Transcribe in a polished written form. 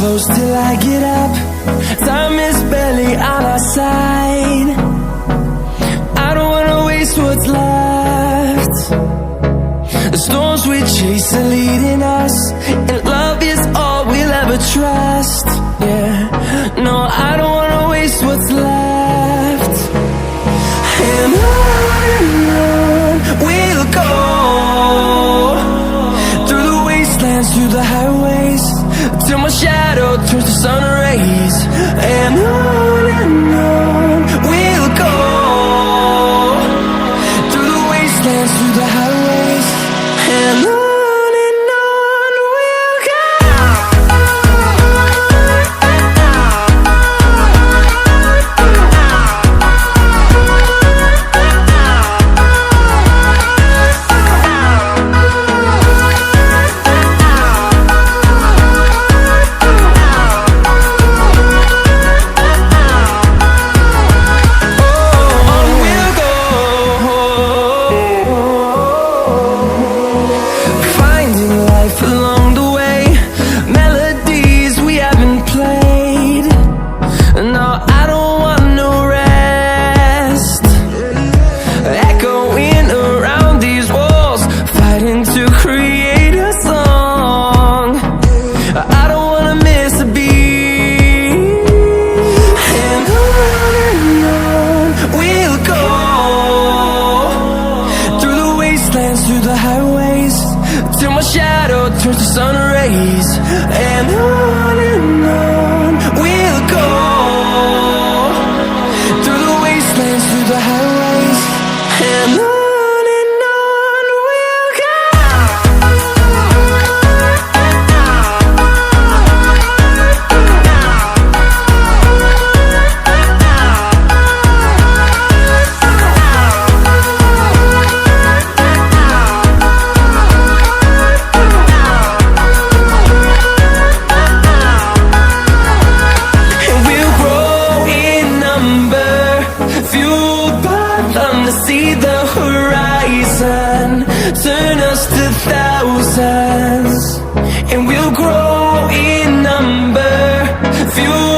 close till I get up. Time is barely on our side. I don't wanna waste what's left. The storms we chase are leading us, and love is all we'll ever trust. Yeah, no, I don't wanna waste what's left. And on we'll go, through the wastelands, through the highways, till my shadow turns to sun rays. And on we'll go, through the wastelands, through the highways, and on we'll go. Through the highways, till my shadow turns to sun rays. And on we'll go, through the wastelands, through the highways, and on we'll go. See the horizon, turn us to thousands, and we'll grow in number, fuel